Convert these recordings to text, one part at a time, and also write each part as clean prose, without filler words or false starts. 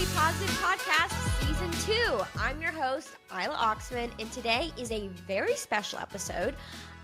Chronically Positive Podcast, Season 2. I'm your host, Isla Oxman, and today is a very special episode.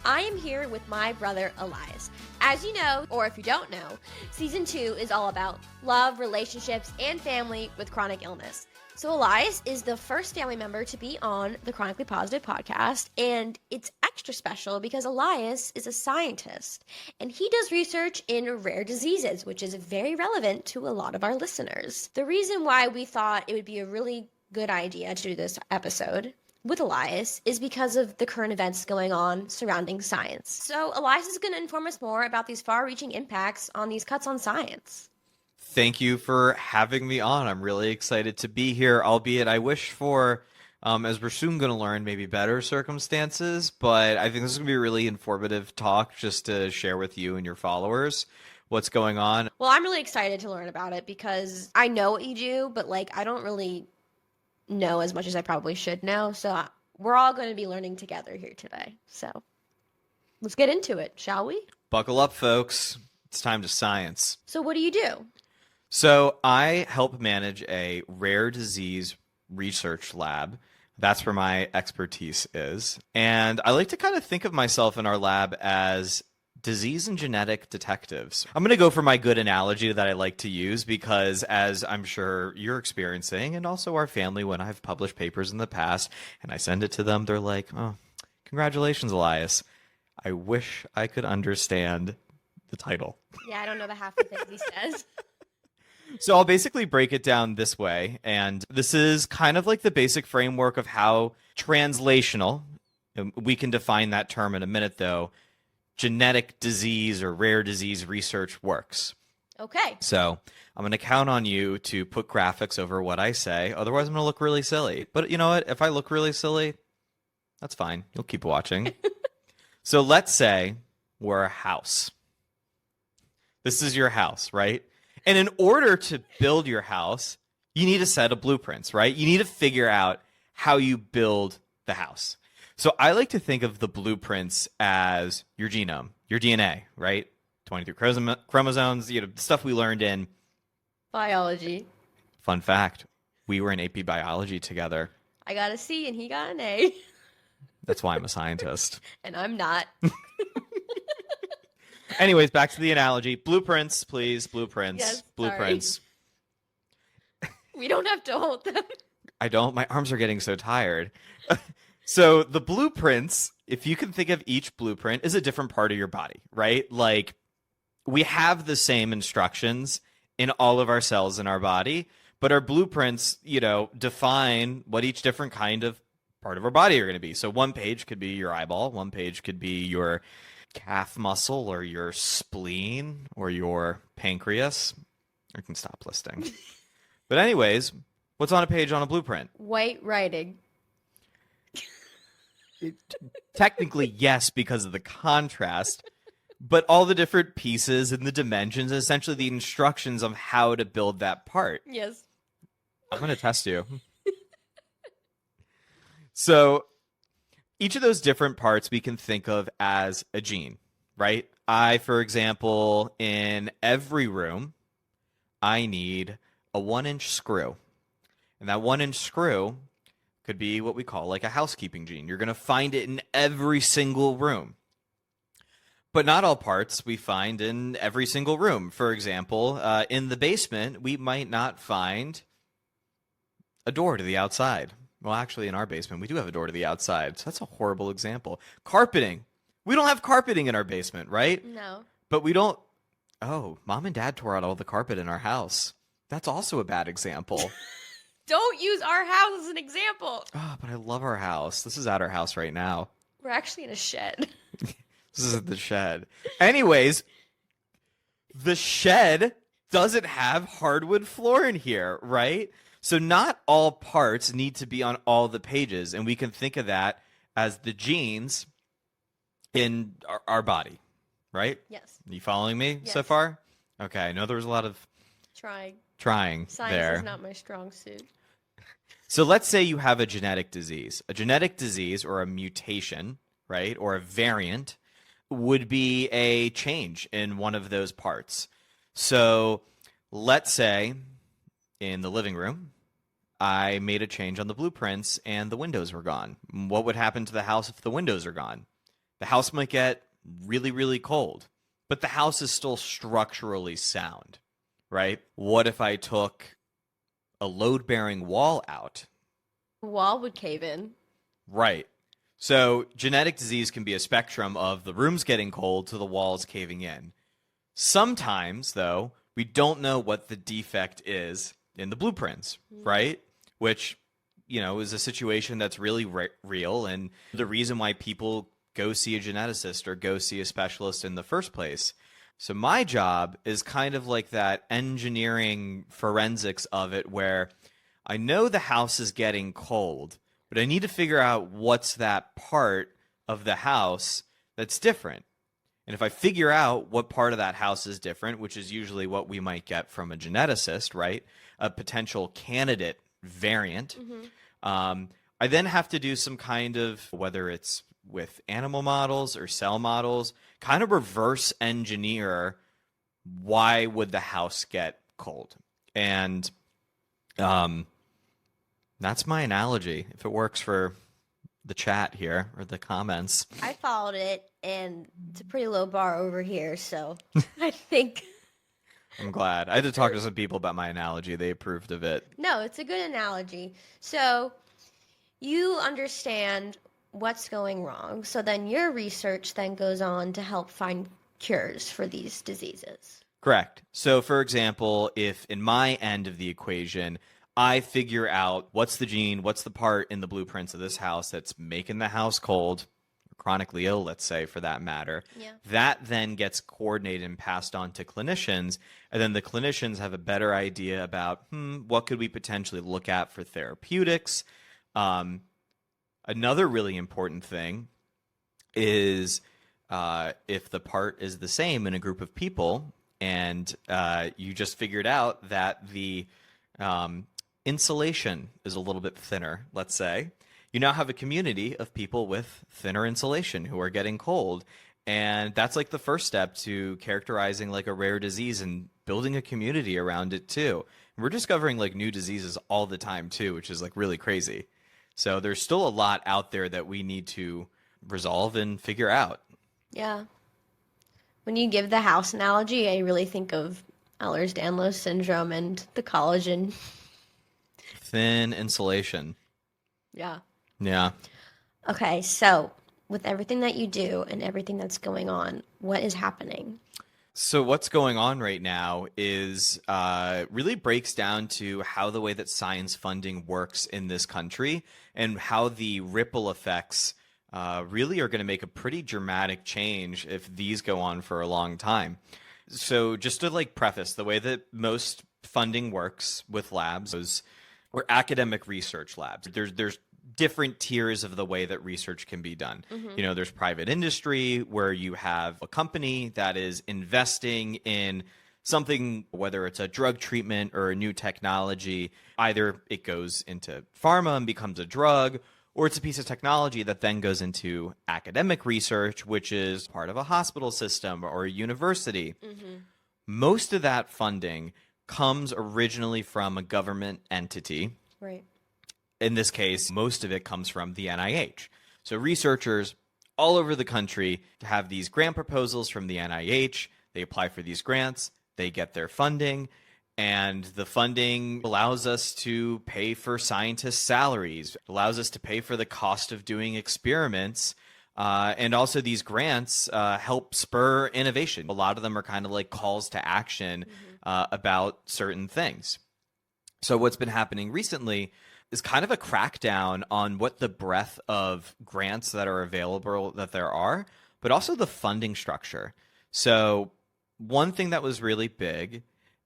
I am here with my brother, Elias. As you know, or if you don't know, Season 2 is all about love, relationships, and family with chronic illness. So Elias is the first family member to be on the Chronically Positive Podcast, and it's extra special because Elias is a scientist, and he does research in rare diseases, which is very relevant to a lot of our listeners. The reason why we thought it would be a really good idea to do this episode with Elias is because of the current events going on surrounding science. So Elias is going to inform us more about these far-reaching impacts on these cuts on science. Thank you for having me on. I'm really excited to be here, albeit I wish for, as we're soon going to learn, maybe better circumstances, but I think this is going to be a really informative talk just to share with you and your followers what's going on. Well, I'm really excited to learn about it because I know what you do, but I don't really know as much as I probably should know. So we're all going to be learning together here today. So let's get into it, shall we? Buckle up, folks. It's time to science. So what do you do? So I help manage a rare disease research lab. That's where my expertise is. And I like to kind of think of myself in our lab as disease and genetic detectives. I'm going to go for my good analogy that I like to use because, as I'm sure you're experiencing, and also our family, when I've published papers in the past and I send it to them, they're like, oh, congratulations, Elias. I wish I could understand the title. Yeah, I don't know the half of the things he says. So I'll basically break it down this way, and this is kind of like the basic framework of how translational, we can define that term in a minute though, genetic disease or rare disease research works. Okay. So I'm going to count on you to put graphics over what I say, otherwise I'm going to look really silly. But you know what? If I look really silly, that's fine. You'll keep watching. So let's say we're a house. This is your house, right? And in order to build your house, you need a set of blueprints, right? You need to figure out how you build the house. So I like to think of the blueprints as your genome, your DNA, right? 23 chromosomes, the stuff we learned in biology. Fun fact, we were in AP biology together. I got a C and he got an A. That's why I'm a scientist. And I'm not. Anyways, back to the analogy. Blueprints, please. Blueprints. Yes, blueprints. We don't have to hold them. I don't. My arms are getting so tired. So the blueprints, if you can think of each blueprint, is a different part of your body, right? Like we have the same instructions in all of our cells in our body, but our blueprints, define what each different kind of part of our body are going to be. So one page could be your eyeball. One page could be your calf muscle or your spleen or your pancreas. I can stop listing. But anyways, what's on a page on a blueprint? White writing. Technically, yes, because of the contrast, but all the different pieces and the dimensions, essentially the instructions of how to build that part. Yes. I'm going to test you. So each of those different parts we can think of as a gene, right? For example, in every room, I need a 1-inch screw. And that 1-inch screw could be what we call like a housekeeping gene. You're going to find it in every single room. But not all parts we find in every single room. For example, in the basement, we might not find a door to the outside. Well, actually, in our basement, we do have a door to the outside. So that's a horrible example. Carpeting. We don't have carpeting in our basement, right? No. But we don't... Oh, Mom and Dad tore out all the carpet in our house. That's also a bad example. Don't use our house as an example. Oh, but I love our house. This is at our house right now. We're actually in a shed. This is the shed. Anyways, the shed doesn't have hardwood floor in here, right? So not all parts need to be on all the pages, and we can think of that as the genes in our body, right? Yes. You following me Yes. so far? Okay, I know there was a lot of trying Science there. is not my strong suit. So let's say you have a genetic disease. A genetic disease or a mutation, right, or a variant would be a change in one of those parts. So let's say in the living room, I made a change on the blueprints and the windows were gone. What would happen to the house if the windows are gone? The house might get really, really cold, but the house is still structurally sound, right? What if I took a load-bearing wall out? The wall would cave in. Right. So genetic disease can be a spectrum of the room's getting cold to the walls caving in. Sometimes, though, we don't know what the defect is in the blueprints, right? Which, is a situation that's really real, and the reason why people go see a geneticist or go see a specialist in the first place. So my job is kind of like that engineering forensics of it, where I know the house is getting cold, but I need to figure out what's that part of the house that's different. And if I figure out what part of that house is different, which is usually what we might get from a geneticist, right? A potential candidate variant, I then have to do some kind of, whether it's with animal models or cell models, kind of reverse engineer why would the house get cold. And that's my analogy, if it works for the chat here or the comments. I followed it, and it's a pretty low bar over here, so I think... I'm glad. I had to talk to some people about my analogy. They approved of it. No, it's a good analogy. So you understand what's going wrong. So then your research then goes on to help find cures for these diseases. Correct. So, for example, if in my end of the equation, I figure out what's the gene, what's the part in the blueprints of this house that's making the house cold, or chronically ill, let's say, for that matter, that then gets coordinated and passed on to clinicians, and then the clinicians have a better idea about, what could we potentially look at for therapeutics. Another really important thing is if the part is the same in a group of people, and you just figured out that the insulation is a little bit thinner, let's say, you now have a community of people with thinner insulation who are getting cold. And that's like the first step to characterizing like a rare disease and building a community around it too. And we're discovering like new diseases all the time too, which is like really crazy. So there's still a lot out there that we need to resolve and figure out. Yeah. When you give the house analogy, I really think of Ehlers-Danlos syndrome and the collagen. Thin insulation. Yeah. Yeah. Okay, so with everything that you do and everything that's going on, what is happening? So what's going on right now is really breaks down to how the way that science funding works in this country and how the ripple effects really are going to make a pretty dramatic change if these go on for a long time. So just to like preface, the way that most funding works with labs is we're academic research labs. There's different tiers of the way that research can be done. There's private industry where you have a company that is investing in something, whether it's a drug treatment or a new technology. Either it goes into pharma and becomes a drug, or it's a piece of technology that then goes into academic research, which is part of a hospital system or a university. Most of that funding comes originally from a government entity. Right. In this case, most of it comes from the NIH. So researchers all over the country have these grant proposals from the NIH. They apply for these grants. They get their funding. And the funding allows us to pay for scientists' salaries. It allows us to pay for the cost of doing experiments. And also these grants help spur innovation. A lot of them are kind of like calls to action about certain things. So what's been happening recently is kind of a crackdown on what the breadth of grants that are available that there are, but also the funding structure. So one thing that was really big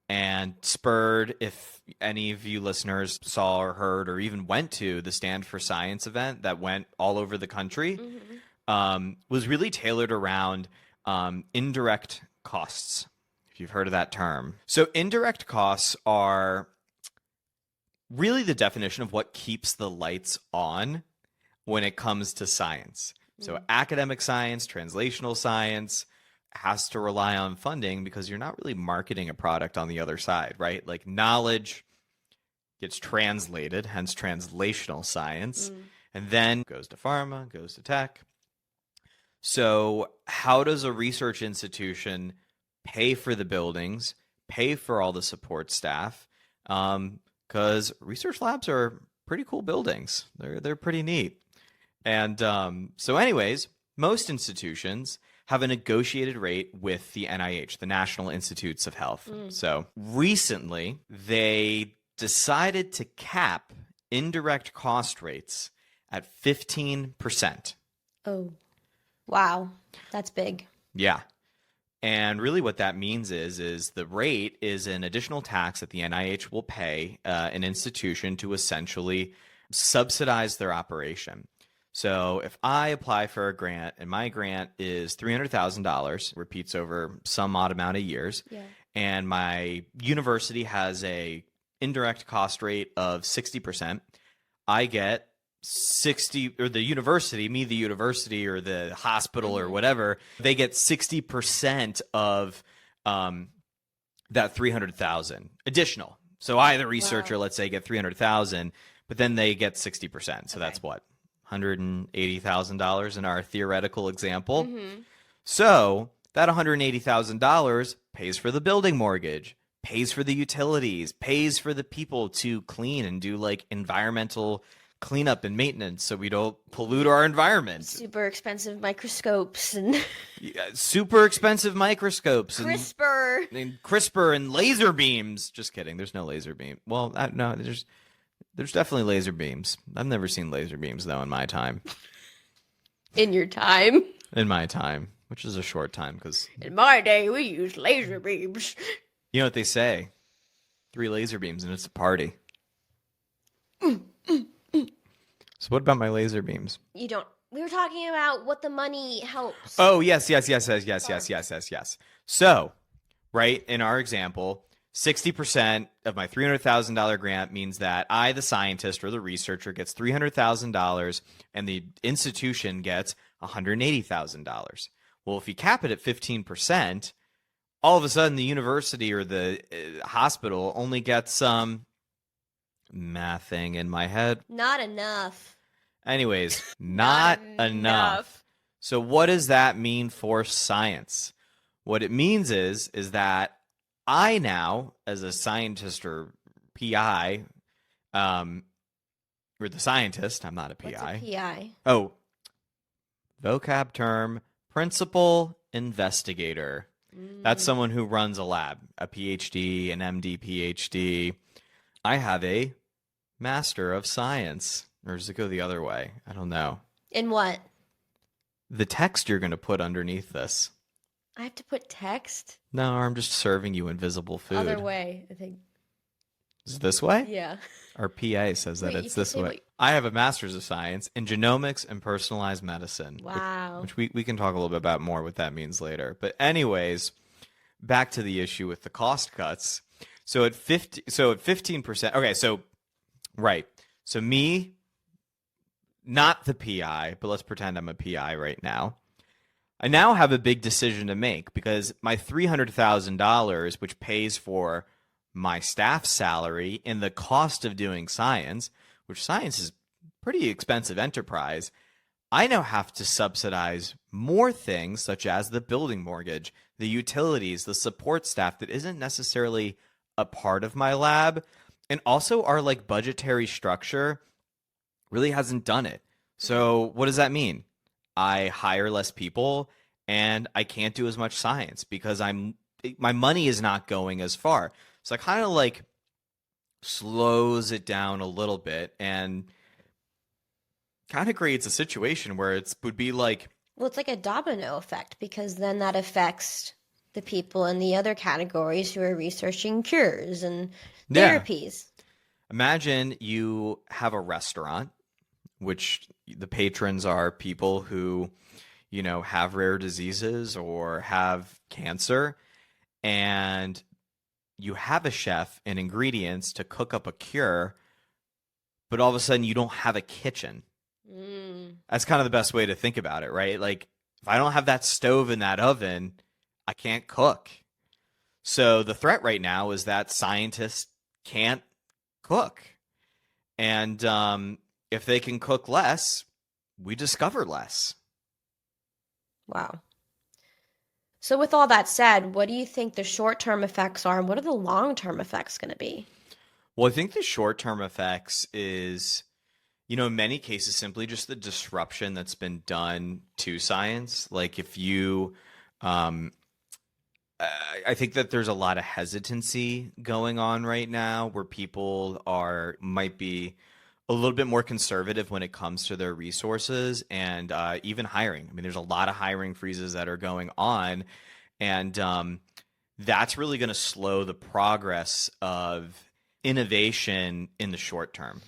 and spurred, if any of you listeners saw or heard or even went to the Stand for Science event that went all over the country, was really tailored around indirect costs, if you've heard of that term. So indirect costs are really the definition of what keeps the lights on when it comes to science. So academic science, translational science has to rely on funding because you're not really marketing a product on the other side, right? Like knowledge gets translated, hence translational science, and then goes to pharma, goes to tech. So how does a research institution pay for the buildings, pay for all the support staff? Because research labs are pretty cool buildings. They're pretty neat. And so anyways, most institutions have a negotiated rate with the NIH, the National Institutes of Health. So recently, they decided to cap indirect cost rates at 15%. Oh, wow. That's big. Yeah. And really what that means is the rate is an additional tax that the NIH will pay an institution to essentially subsidize their operation. So if I apply for a grant and my grant is $300,000, repeats over some odd amount of years, and my university has a indirect cost rate of 60%, I get 60, or the university, the university or the hospital or whatever, they get 60% of that 300,000 additional. So I, the researcher, let's say, get 300,000, but then they get 60%. So that's what? $180,000 in our theoretical example. So that $180,000 pays for the building mortgage, pays for the utilities, pays for the people to clean and do like environmental cleanup and maintenance so we don't pollute our environment. Super expensive microscopes and super expensive microscopes CRISPR and CRISPR and laser beams. Just kidding. There's no laser beam. Well, no, there's definitely laser beams. I've never seen laser beams though in my time. In your time? In my time, which is a short time because in my day we used laser beams. You know what they say? 3 laser beams and it's a party. So what about my laser beams? We were talking about what the money helps. Oh, yes. So, right, in our example, 60% of my $300,000 grant means that I, the scientist or the researcher, gets $300,000 and the institution gets $180,000. Well, if you cap it at 15%, all of a sudden the university or the hospital only gets some mathing in my head. Not enough. Anyways, not enough. So what does that mean for science? What it means is that I now, as a scientist or PI, or the scientist, I'm not a PI. What's a PI? Oh, vocab term, principal investigator. That's someone who runs a lab, a PhD, an MD, PhD. I have a Master of Science. Or does it go the other way? I don't know. In what? The text you're going to put underneath this. I have to put text? No, I'm just serving you invisible food. Other way, I think. Is it this way? Yeah. Our PA says that it's this way. I have a Master's of Science in Genomics and Personalized Medicine. Wow. Which we can talk a little bit about more what that means later. But anyways, back to the issue with the cost cuts. So at 15%. Okay, so right. So me, not the PI, but let's pretend I'm a PI right now. I now have a big decision to make because my $300,000, which pays for my staff salary and the cost of doing science, which science is pretty expensive enterprise, I now have to subsidize more things such as the building mortgage, the utilities, the support staff that isn't necessarily a part of my lab, and also our like budgetary structure really hasn't done it. So what does that mean? I hire less people and I can't do as much science because my money is not going as far. So it kind of like slows it down a little bit and kind of creates a situation where it would be like... Well, it's like a domino effect because then that affects the people in the other categories who are researching cures and therapies. Yeah. Imagine you have a restaurant, which the patrons are people who, you know, have rare diseases or have cancer, and you have a chef and ingredients to cook up a cure, but all of a sudden you don't have a kitchen. That's kind of the best way to think about it, right? Like, if I don't have that stove and that oven, I can't cook. So the threat right now is that scientists can't cook. And if they can cook less, we discover less. Wow. So with all that said, what do you think the short-term effects are, and what are the long-term effects going to be? Well, I think the short-term effects is, in many cases, simply just the disruption that's been done to science. Like if you, I think that there's a lot of hesitancy going on right now where people might be a little bit more conservative when it comes to their resources and even hiring. I mean, there's a lot of hiring freezes that are going on, and that's really going to slow the progress of innovation in the short term.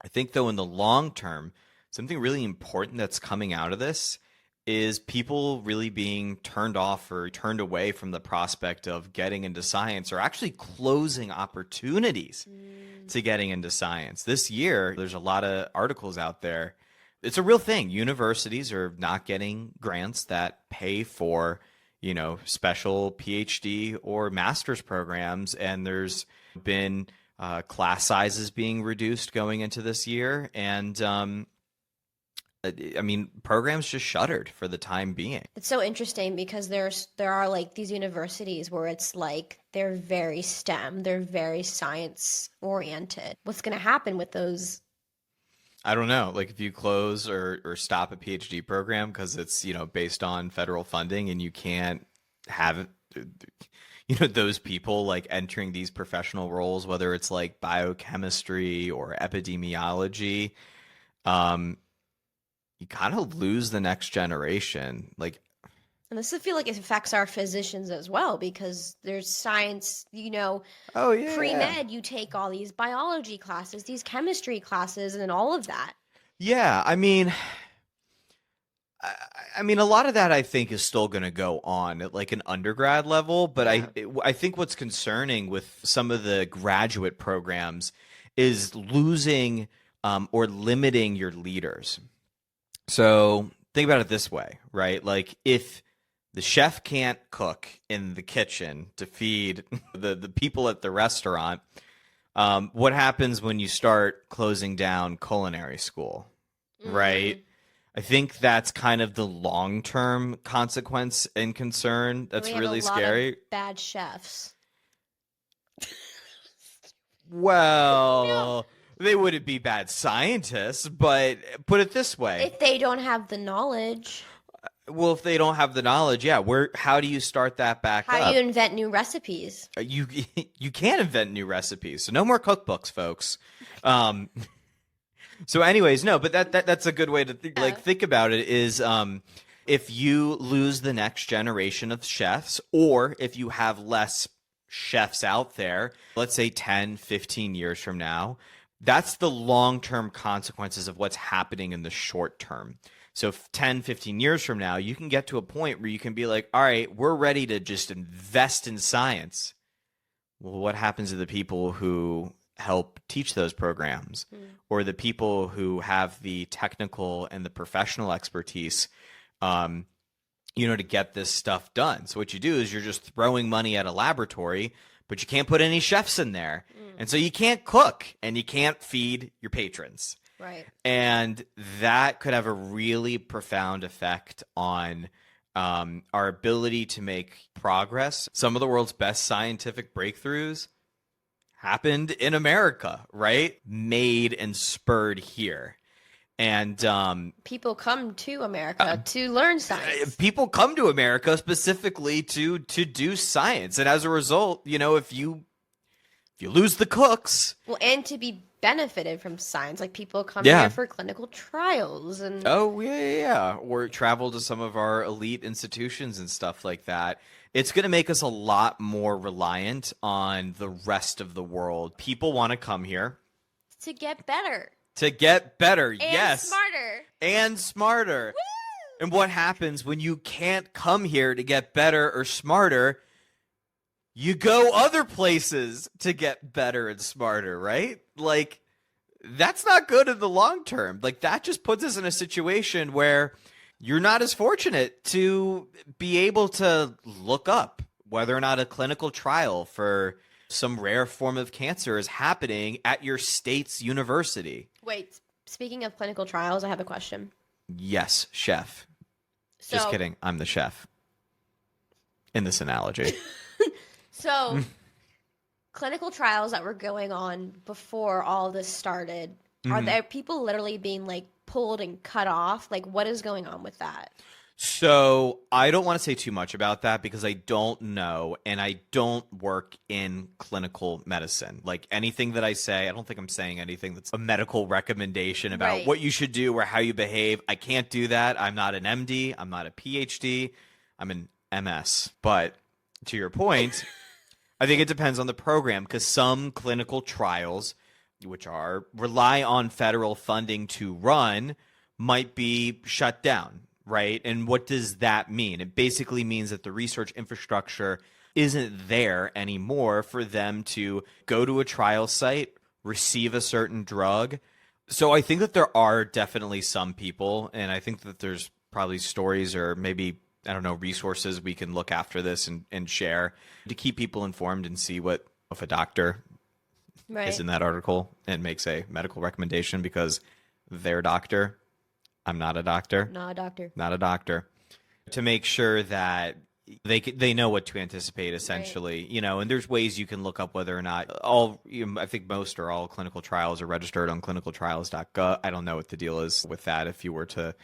I think, though, in the long term, something really important that's coming out of this is people really being turned off or turned away from the prospect of getting into science, or actually closing opportunities to getting into science. This year, there's a lot of articles out there. It's a real thing. Universities are not getting grants that pay for, special PhD or master's programs, and there's been class sizes being reduced going into this year, and programs just shuttered for the time being. It's so interesting because there are like these universities where it's like they're very STEM, they're very science oriented. What's going to happen with those? I don't know. Like if you close or stop a PhD program because it's, based on federal funding, and you can't have those people like entering these professional roles, whether it's like biochemistry or epidemiology, you kind of lose the next generation. And this I feel like it affects our physicians as well, because there's science, Oh yeah, pre-med, you take all these biology classes, these chemistry classes, and all of that. Yeah, I mean, a lot of that I think is still going to go on at like an undergrad level, but Yeah. I think what's concerning with some of the graduate programs is losing or limiting your leaders. So think about it this way, right? Like if the chef can't cook in the kitchen to feed the people at the restaurant, what happens when you start closing down culinary school, right? I think that's kind of the long-term consequence and concern. That's really scary. Of bad chefs. Well, they wouldn't be bad scientists, but put it this way. If they don't have the knowledge. Well, if they don't have the knowledge, yeah, how do you start that back up? How do you invent new recipes? You can't invent new recipes. So no more cookbooks, folks. So anyways, no, but that's a good way to think about it is if you lose the next generation of chefs, or if you have less chefs out there, let's say 10, 15 years from now, that's the long-term consequences of what's happening in the short term. So 10, 15 years from now, you can get to a point where you can be like, all right, we're ready to just invest in science. Well, what happens to the people who help teach those programs, or the people who have the technical and the professional expertise, to get this stuff done? So what you do is you're just throwing money at a laboratory, but you can't put any chefs in there. And so you can't cook and you can't feed your patrons. Right. And that could have a really profound effect on our ability to make progress. Some of the world's best scientific breakthroughs happened in America, right? Made and spurred here. And people come to America to learn science. People come to America specifically to do science. And as a result, if you lose the cooks. Well, and to be benefited from science. Like people come here for clinical trials and or travel to some of our elite institutions and stuff like that. It's going to make us a lot more reliant on the rest of the world. People want to come here to get better. And yes. Smarter. And smarter. Woo! And what happens when you can't come here to get better or smarter? You go other places to get better and smarter, right? Like, that's not good in the long term. Like, that just puts us in a situation where you're not as fortunate to be able to look up whether or not a clinical trial for some rare form of cancer is happening at your state's university. Wait, speaking of clinical trials, I have a question. Yes, chef. So, Just kidding. I'm the chef in this analogy. So, clinical trials that were going on before all this started, are there people literally being like pulled and cut off? Like, what is going on with that? So I don't want to say too much about that because I don't know, and I don't work in clinical medicine. Like anything that I say, I don't think I'm saying anything that's a medical recommendation about what you should do or how you behave. I can't do that. I'm not an MD. I'm not a PhD. I'm an MS. But to your point, I think it depends on the program because some clinical trials, which rely on federal funding to run, might be shut down. Right. And what does that mean? It basically means that the research infrastructure isn't there anymore for them to go to a trial site, receive a certain drug. So I think that there are definitely some people, and I think that there's probably stories or maybe, I don't know, resources we can look after this and share to keep people informed and see what if a doctor is in that article and makes a medical recommendation because their doctor. I'm not a doctor. Not a doctor. Not a doctor. To make sure that they know what to anticipate, essentially, and there's ways you can look up whether or not I think most or all clinical trials are registered on clinicaltrials.gov. I don't know what the deal is with that if you were to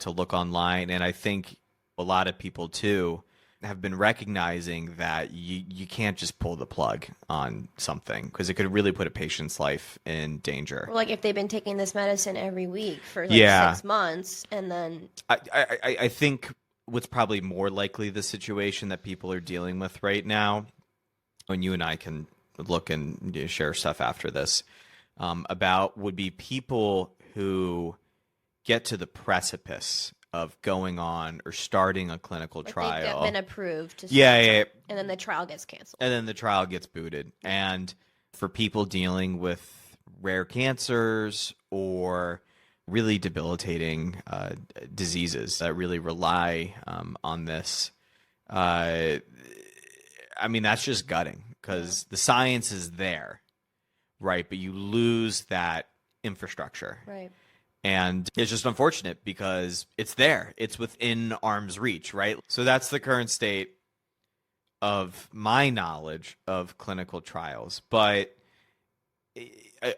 look online. And I think a lot of people too have been recognizing that you can't just pull the plug on something because it could really put a patient's life in danger. Like if they've been taking this medicine every week for 6 months and then... I think what's probably more likely the situation that people are dealing with right now, when you and I can look and share stuff after this, about would be people who get to the precipice of going on or starting a clinical trial. They've been approved to yeah. And then the trial gets canceled. And then the trial gets booted. And for people dealing with rare cancers or really debilitating diseases that really rely on this, I mean, that's just gutting because the science is there, right? But you lose that infrastructure. Right. And it's just unfortunate because it's there. It's within arm's reach, right? So that's the current state of my knowledge of clinical trials. But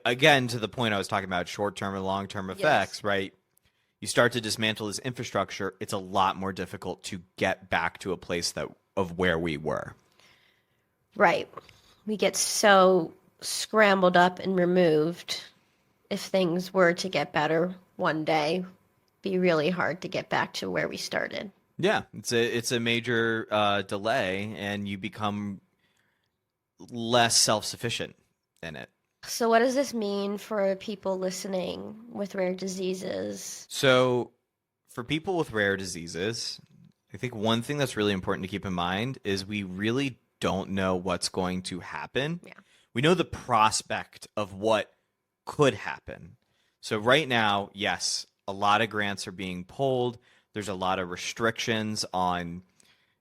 again, to the point I was talking about short-term and long-term effects, right? You start to dismantle this infrastructure, it's a lot more difficult to get back to a place of where we were. Right. We get so scrambled up and removed. If things were to get better one day, be really hard to get back to where we started. Yeah, it's a major delay, and you become less self-sufficient in it. So what does this mean for people listening with rare diseases? So for people with rare diseases, I think one thing that's really important to keep in mind is we really don't know what's going to happen. Yeah. We know the prospect of what could happen. So right now, yes, a lot of grants are being pulled. There's a lot of restrictions on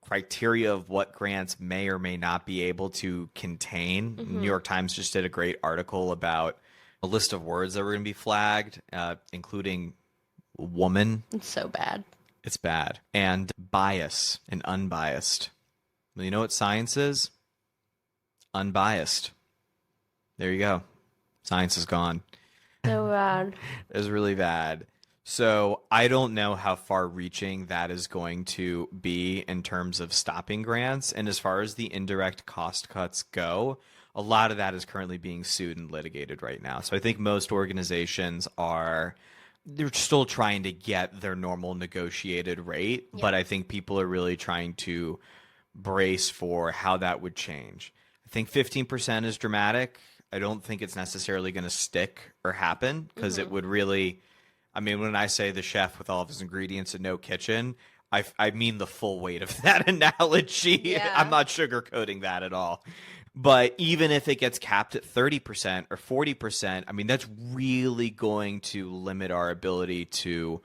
criteria of what grants may or may not be able to contain. New York Times just did a great article about a list of words that were going to be flagged, including woman. It's so bad. It's bad. And bias and unbiased. Well, you know what science is? Unbiased. There you go. Science is gone. So bad. It's really bad. So I don't know how far-reaching that is going to be in terms of stopping grants. And as far as the indirect cost cuts go, a lot of that is currently being sued and litigated right now. So I think most organizations they're still trying to get their normal negotiated rate. Yeah. But I think people are really trying to brace for how that would change. I think 15% is dramatic. I don't think it's necessarily going to stick or happen because it would really, I mean, when I say the chef with all of his ingredients and no kitchen, I mean the full weight of that analogy. Yeah. I'm not sugarcoating that at all. But even if it gets capped at 30% or 40%, I mean, that's really going to limit our ability to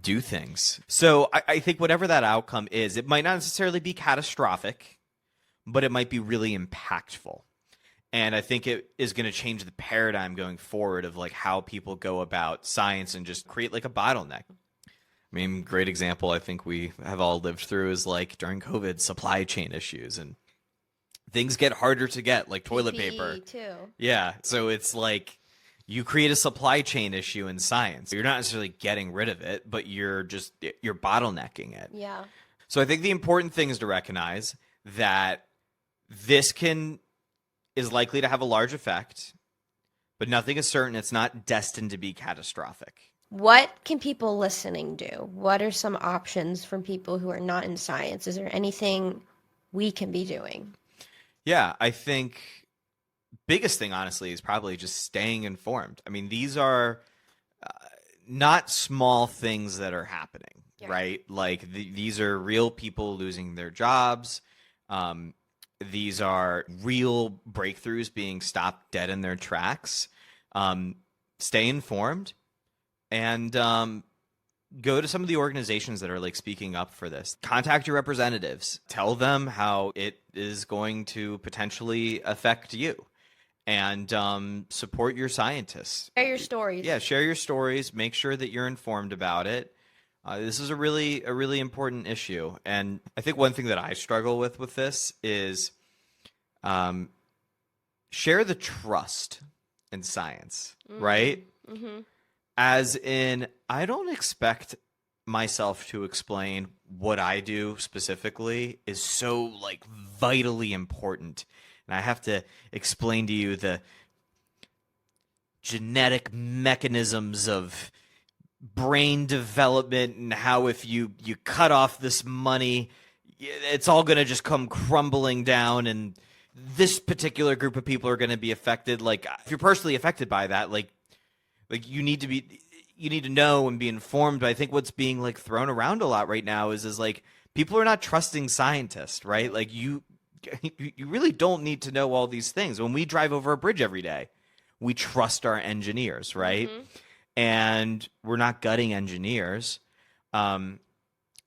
do things. So I think whatever that outcome is, it might not necessarily be catastrophic, but it might be really impactful. And I think it is going to change the paradigm going forward of like how people go about science and just create like a bottleneck. I mean, great example I think we have all lived through is like during COVID, supply chain issues, and things get harder to get, like toilet paper. Too. Yeah. So it's like you create a supply chain issue in science. You're not necessarily getting rid of it, but you're bottlenecking it. Yeah. So I think the important thing is to recognize that this is likely to have a large effect, but nothing is certain. It's not destined to be catastrophic. What can people listening do? What are some options from people who are not in science? Is there anything we can be doing? Yeah, I think biggest thing, honestly, is probably just staying informed. I mean, these are not small things that are happening, right? Like these are real people losing their jobs. These are real breakthroughs being stopped dead in their tracks. Stay informed and go to some of the organizations that are like speaking up for this. Contact your representatives. Tell them how it is going to potentially affect you. And support your scientists. Share your stories. Yeah, share your stories. Make sure that you're informed about it. This is a really important issue. And I think one thing that I struggle with this is share the trust in science, right? Mm-hmm. As in, I don't expect myself to explain what I do specifically is so like vitally important. And I have to explain to you the genetic mechanisms of brain development and how if you cut off this money, it's all going to just come crumbling down and this particular group of people are going to be affected. Like if you're personally affected by that, like you need to know and be informed. But I think what's being like thrown around a lot right now is like people are not trusting scientists, right? Like you really don't need to know all these things. When we drive over a bridge every day, we trust our engineers, right? Mm-hmm. And we're not gutting engineers.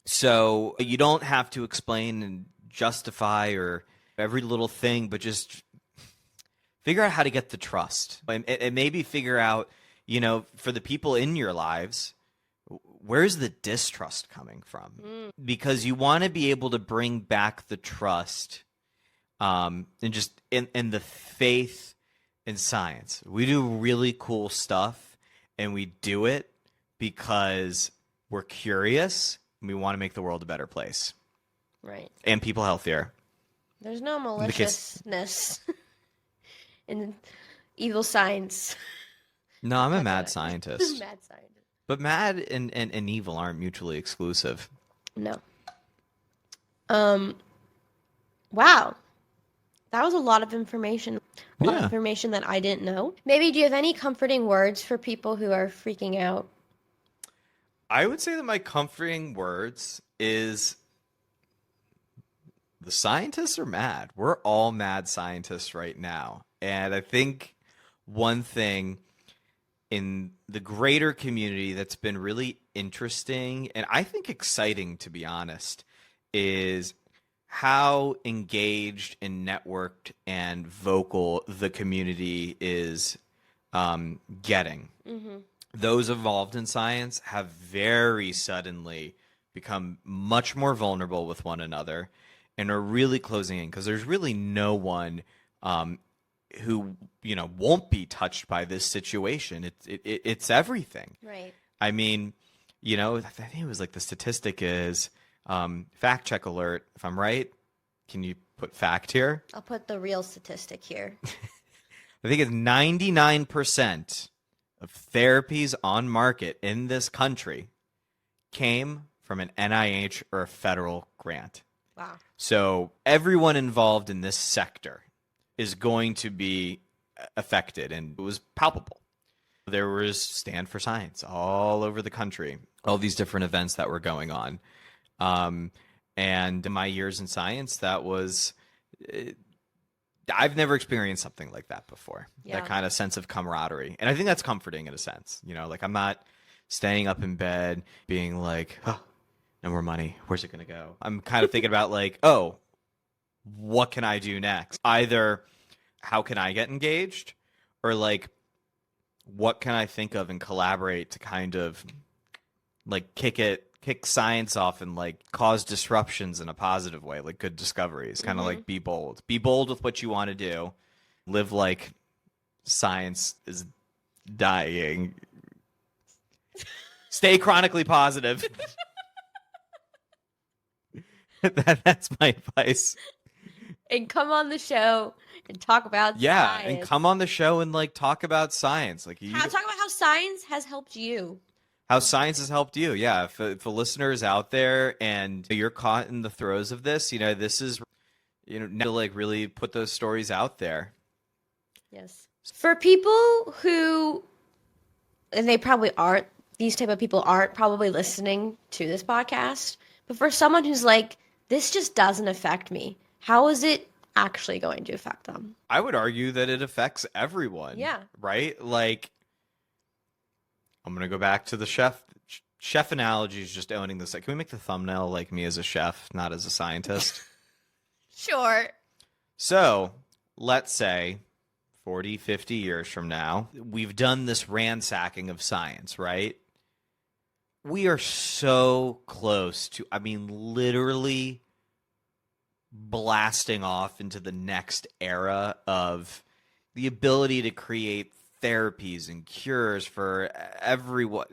So you don't have to explain and justify or every little thing, but just figure out how to get the trust. And maybe figure out, for the people in your lives, where's the distrust coming from? Because you want to be able to bring back the trust and just in the faith in science. We do really cool stuff, and we do it because we're curious and we want to make the world a better place. Right. And people healthier. There's no maliciousness in evil science. No, I'm a mad scientist. Mad scientist. But mad and evil aren't mutually exclusive. No. Wow. That was a lot of information. A lot of information that I didn't know. Maybe do you have any comforting words for people who are freaking out? I would say that my comforting words is the scientists are mad. We're all mad scientists right now. And I think one thing in the greater community that's been really interesting and I think exciting, to be honest, is how engaged and networked and vocal the community is getting. Mm-hmm. Those involved in science have very suddenly become much more vulnerable with one another and are really closing in because there's really no one who won't be touched by this situation. It's everything. Right. I mean, I think it was like the statistic is fact check alert. If I'm right, can you put fact here? I'll put the real statistic here. I think it's 99% of therapies on market in this country came from an NIH or a federal grant. Wow. So everyone involved in this sector is going to be affected, and it was palpable. There was Stand for Science all over the country, all these different events that were going on. And in my years in science, that was, I've never experienced something like that before, that kind of sense of camaraderie. And I think that's comforting in a sense, like I'm not staying up in bed being like, oh, no more money. Where's it going to go? I'm kind of thinking about like, oh, what can I do next? Either how can I get engaged? Or like, what can I think of and collaborate to kind of like kick science off and like cause disruptions in a positive way, like good discoveries, kind of like be bold with what you want to do, live like science is dying, stay chronically positive. That's my advice. And come on the show and talk about science. And come on the show and like talk about science. Like talk about how science has helped you. How science has helped you. Yeah. If a listener is out there and you're caught in the throes of this, this is, to like really put those stories out there. Yes. For people who, and they probably aren't, these type of people aren't probably listening to this podcast, but for someone who's like, this just doesn't affect me, how is it actually going to affect them? I would argue that it affects everyone. Yeah. Right? Like, I'm going to go back to the chef analogy is just owning this. Can we make the thumbnail like me as a chef, not as a scientist? Sure. So let's say 40, 50 years from now, we've done this ransacking of science, right? We are so close to, literally blasting off into the next era of the ability to create therapies and cures for everyone.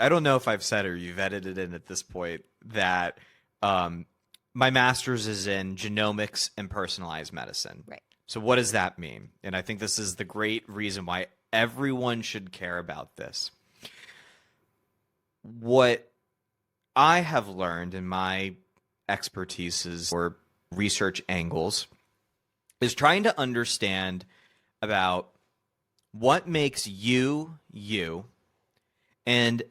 I don't know if I've said or you've edited in at this point that my master's is in genomics and personalized medicine. Right. So what does that mean? And I think this is the great reason why everyone should care about this. What I have learned in my expertises or research angles is trying to understand about what makes you, and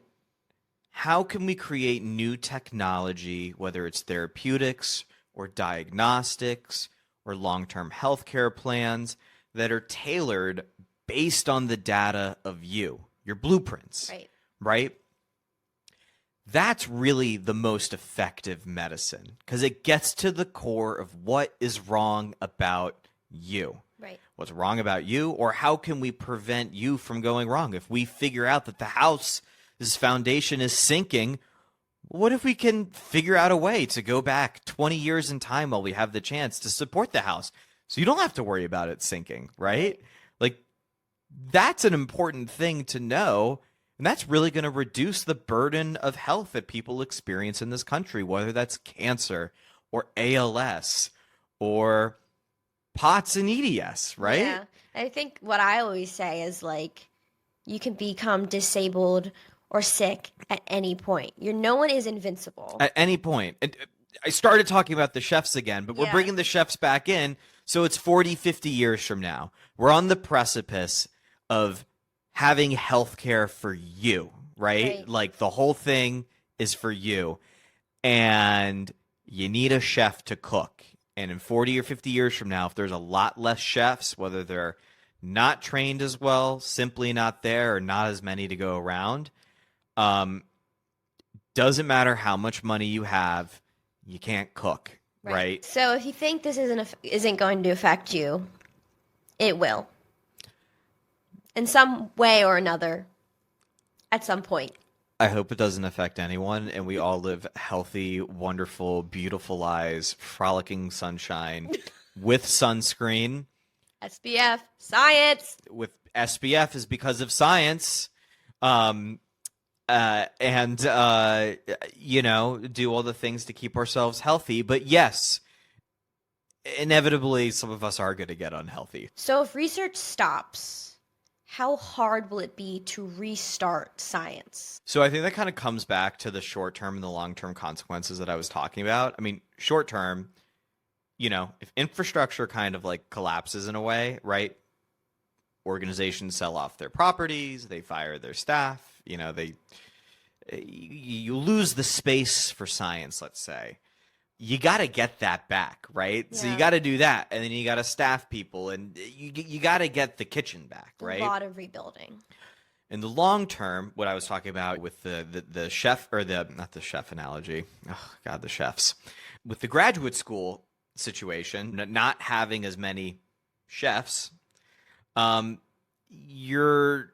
how can we create new technology, whether it's therapeutics or diagnostics or long-term healthcare plans that are tailored based on the data of you, your blueprints, right? That's really the most effective medicine because it gets to the core of what is wrong about you. Right. What's wrong about you, or how can we prevent you from going wrong? If we figure out that the house's foundation is sinking, what if we can figure out a way to go back 20 years in time while we have the chance to support the house so you don't have to worry about it sinking, right? Like, that's an important thing to know. And that's really going to reduce the burden of health that people experience in this country, whether that's cancer or ALS or POTS and EDS, right? Yeah. I think what I always say is like, you can become disabled or sick at any point. No one is invincible. At any point. And I started talking about the chefs again, but we're bringing the chefs back in. So it's 40, 50 years from now. We're on the precipice of having healthcare for you, right? Like the whole thing is for you. And you need a chef to cook. And in 40 or 50 years from now, if there's a lot less chefs, whether they're not trained as well, simply not there, or not as many to go around, doesn't matter how much money you have, you can't cook, right? So if you think this isn't going to affect you, it will. In some way or another, at some point. I hope it doesn't affect anyone, and we all live healthy, wonderful, beautiful lives, frolicking sunshine, with sunscreen. SPF, science. With SPF is because of science. And do all the things to keep ourselves healthy. But yes, inevitably, some of us are going to get unhealthy. So if research stops, how hard will it be to restart science? So I think that kind of comes back to the short-term and the long-term consequences that I was talking about. I mean, short-term, if infrastructure kind of like collapses in a way, right? Organizations sell off their properties, they fire their staff, you lose the space for science, let's say. You got to get that back, right? Yeah. So you got to do that, and then you got to staff people, and you got to get the kitchen back, right? A lot of rebuilding. In the long term, what I was talking about with the chef, or not the chef analogy, oh God, the chefs, with the graduate school situation, not having as many chefs, you're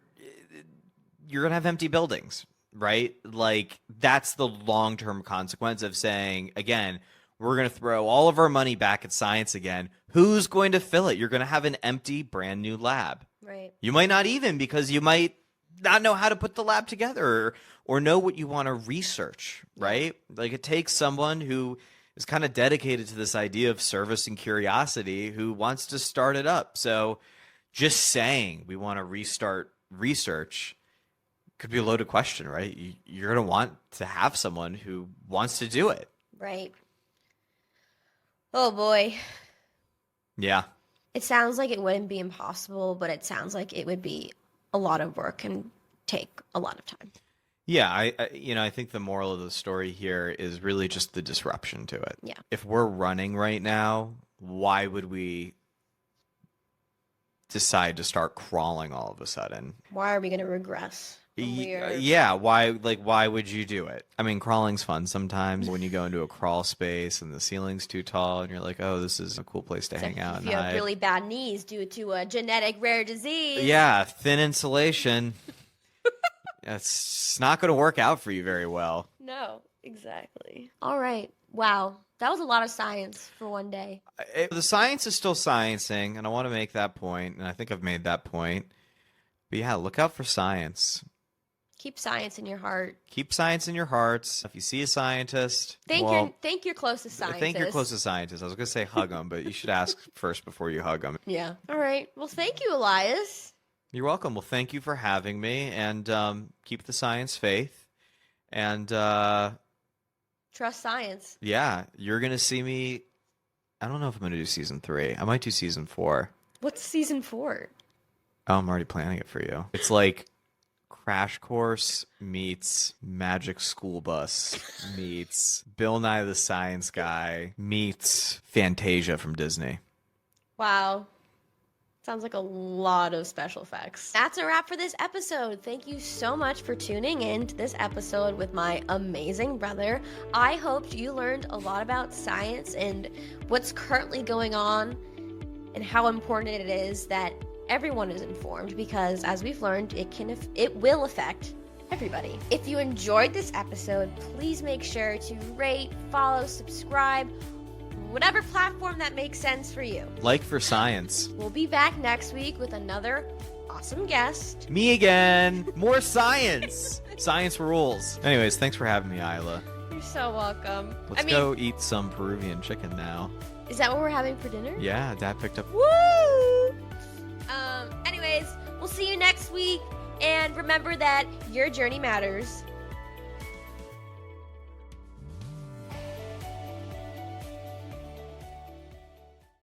going to have empty buildings, right? Like, that's the long-term consequence of saying, again, we're going to throw all of our money back at science again. Who's going to fill it? You're going to have an empty, brand new lab. Right. You might not even, because you might not know how to put the lab together or know what you want to research, right? Like, it takes someone who is kind of dedicated to this idea of service and curiosity who wants to start it up. So just saying we want to restart research could be a loaded question, right? You're going to want to have someone who wants to do it. Right. Oh, boy. Yeah. It sounds like it wouldn't be impossible, but it sounds like it would be a lot of work and take a lot of time. Yeah, I think the moral of the story here is really just the disruption to it. Yeah. If we're running right now, why would we decide to start crawling all of a sudden? Why are we going to regress? Yeah, why would you do it? I mean, crawling's fun sometimes when you go into a crawl space and the ceiling's too tall and you're like, oh, this is a cool place to hang out. If you have really bad knees due to a genetic rare disease. Yeah, thin insulation. It's not going to work out for you very well. No, exactly. All right. Wow. That was a lot of science for one day. The science is still sciencing, and I want to make that point, and I think I've made that point. But yeah, look out for science. Keep science in your heart. Keep science in your hearts. If you see a scientist, thank your closest scientist. Thank your closest scientist. I was going to say hug them, but you should ask first before you hug them. Yeah. All right. Well, thank you, Elias. You're welcome. Well, thank you for having me, and keep the science faith. And trust science. Yeah, you're going to see me. I don't know if I'm going to do season 3. I might do season 4. What's season 4? Oh, I'm already planning it for you. It's like Crash Course meets Magic School Bus meets Bill Nye the Science Guy meets Fantasia from Disney. Wow. Sounds like a lot of special effects. That's a wrap for this episode. Thank you so much for tuning in to this episode with my amazing brother. I hope you learned a lot about science and what's currently going on and how important it is that everyone is informed, because as we've learned, it will affect everybody. If you enjoyed this episode, please make sure to rate, follow, subscribe, whatever platform that makes sense for you. Like for science. We'll be back next week with another awesome guest. Me again. More science. Science rules. Anyways, thanks for having me, Isla. You're so welcome. Let's go eat some Peruvian chicken now. Is that what we're having for dinner? Yeah, Dad picked up. Woo! Anyways, we'll see you next week. And remember that your journey matters.